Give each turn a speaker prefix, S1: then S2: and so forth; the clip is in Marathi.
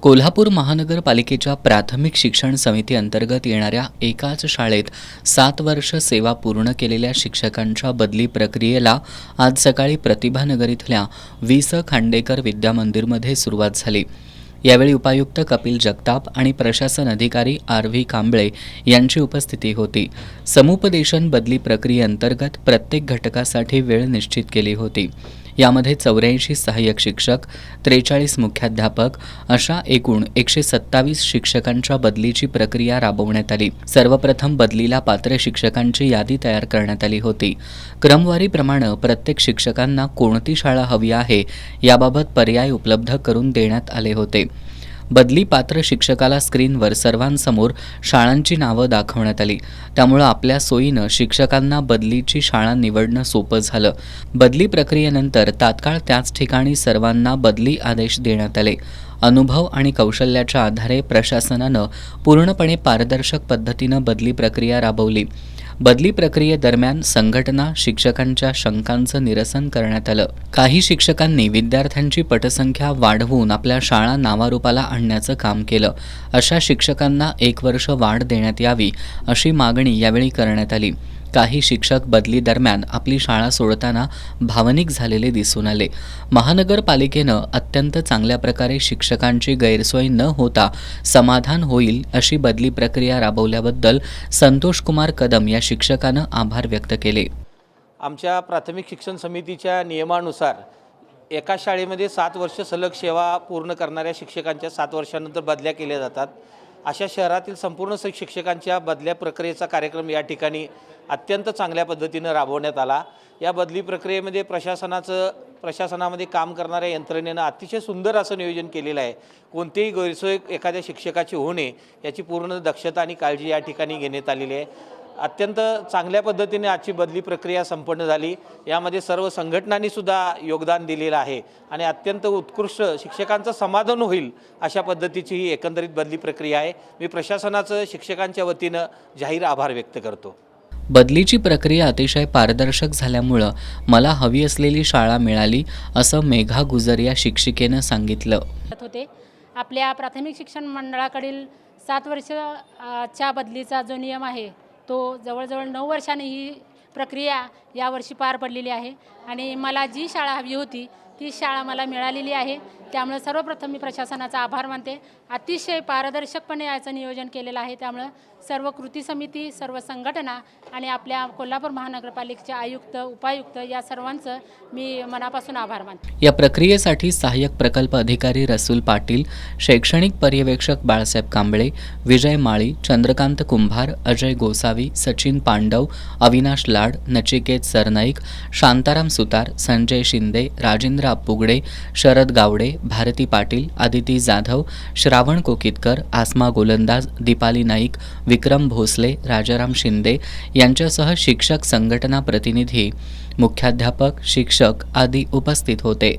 S1: कोल्हापूर महानगरपालिकेच्या प्राथमिक शिक्षण समिती अंतर्गत येणाऱ्या एकाच शाळेत 7 वर्ष सेवा पूर्ण केलेल्या शिक्षकांच्या बदली प्रक्रियेला आज सकाळी प्रतिभानगर इथल्या वि.स. खांडेकर विद्यामंदिरमध्ये सुरुवात झाली। यावेळी उपायुक्त कपिल जगताप आणि प्रशासन अधिकारी आर.व्ही. कांबळे यांची उपस्थिती होती। समुपदेशन बदली प्रक्रियेअंतर्गत प्रत्येक घटकासाठी वेळ निश्चित केली होती। यामध्ये 84 सहाय्यक शिक्षक, 43 मुख्याध्यापक अशा एकूण 127 शिक्षकांच्या बदलीची प्रक्रिया राबवण्यात आली। सर्वप्रथम बदलीला पात्र शिक्षकांची यादी तयार करण्यात आली होती। क्रमवारीप्रमाणे प्रत्येक शिक्षकांना कोणती शाळा हवी आहे याबाबत पर्याय उपलब्ध करून देण्यात आले होते। बदली पात्र शिक्षकाला स्क्रीनवर सर्वांसमोर शाळांची नावं दाखवण्यात आली। त्यामुळे आपल्या सोयीनं शिक्षकांना बदलीची शाळा निवडणं सोपं झालं। बदली प्रक्रियेनंतर तात्काळ त्याच ठिकाणी सर्वांना बदली आदेश देण्यात आले। अनुभव आणि कौशल्याच्या आधारे प्रशासनानं पूर्णपणे पारदर्शक पद्धतीनं बदली प्रक्रिया राबवली। बदली प्रक्रियेदरम्यान संघटना शिक्षकांच्या शंकांचं निरसन करण्यात आलं। काही शिक्षकांनी विद्यार्थ्यांची पटसंख्या वाढवून आपल्या शाळा नावारूपाला आणण्याचं काम केलं। अशा शिक्षकांना 1 वर्ष वाढ देण्यात यावी अशी मागणी यावेळी करण्यात आली। काही शिक्षक बदली दरम्यान आपली शाळा सोडताना भावनिक झालेले दिसून आले। महानगरपालिकेनं अत्यंत चांगल्या प्रकारे शिक्षकांची गैरसोय न होता समाधान होईल अशी बदली प्रक्रिया राबवल्याबद्दल संतोष कुमार कदम या शिक्षकानं आभार व्यक्त केले।
S2: आमच्या प्राथमिक शिक्षण समितीच्या नियमानुसार एका शाळेमध्ये 7 वर्ष सलग सेवा पूर्ण करणाऱ्या शिक्षकांच्या 7 वर्षानंतर बदल्या केल्या जातात। अशा शहरातील संपूर्ण शिक्षकांच्या बदल्या प्रक्रियेचा कार्यक्रम या ठिकाणी अत्यंत चांगल्या पद्धतीने राबवण्यात आला। या बदली प्रक्रियेमध्ये प्रशासनामध्ये काम करणाऱ्या यंत्रणेनं अतिशय सुंदर असं नियोजन केलेलं आहे। कोणतेही गैरसोय एखाद्या शिक्षकाची होऊ नये याची पूर्ण दक्षता आणि काळजी या ठिकाणी घेण्यात आलेली आहे। अत्यंत चांगल्या पद्धतीने आजची बदली प्रक्रिया संपन्न झाली। यामध्ये सर्व संघटनांनी सुद्धा योगदान दिलेलं आहे आणि अत्यंत उत्कृष्ट शिक्षकांचं समाधान होईल अशा पद्धतीची ही एकंदरीत बदली प्रक्रिया आहे। मी प्रशासनाचं शिक्षकांच्या वतीनं जाहीर आभार व्यक्त करतो।
S1: बदलीची प्रक्रिया अतिशय पारदर्शक झाल्यामुळं मला हवी असलेली शाळा मिळाली असं मेघा गुजर या शिक्षिकेनं सांगितलं।
S3: आपल्या प्राथमिक शिक्षण मंडळाकडील 7 वर्षाच्या बदलीचा जो नियम आहे तो जवळजवळ 9 वर्षांनी ही प्रक्रिया यावर्षी पार पडलेली आहे आणि मला जी शाळा हवी होती ती शाळा मला मिळालेली आहे। त्यामुळे सर्वप्रथम मी प्रशासनाचा आभार मानते। अतिशय पारदर्शकपणे याचं नियोजन केलेलं आहे। त्यामुळे सर्व कृती समिती, सर्व संघटना आणि आपल्या कोल्हापूर महानगरपालिकेचे आयुक्त, उपायुक्त या सर्वांचं मी मनापासून आभार मानते।
S1: या प्रक्रियेसाठी सहाय्यक प्रकल्प अधिकारी रसूल पाटील, शैक्षणिक पर्यवेक्षक बाळासाहेब कांबळे, विजय माळी, चंद्रकांत कुंभार, अजय गोसावी, सचिन पांडव, अविनाश लाड, नचिकेत सरनाईक, शांताराम सुतार, संजय शिंदे, राजेंद्र अप्पुगडे, शरद गावडे, भारती पाटील, आदिती जाधव, श्रावण कोकितकर, आसमा गोलंदाज, दीपाली नाईक, विक्रम भोसले, राजाराम शिंदे यांच्यासह शिक्षक संघटना प्रतिनिधी, मुख्याध्यापक, शिक्षक आदी उपस्थित होते।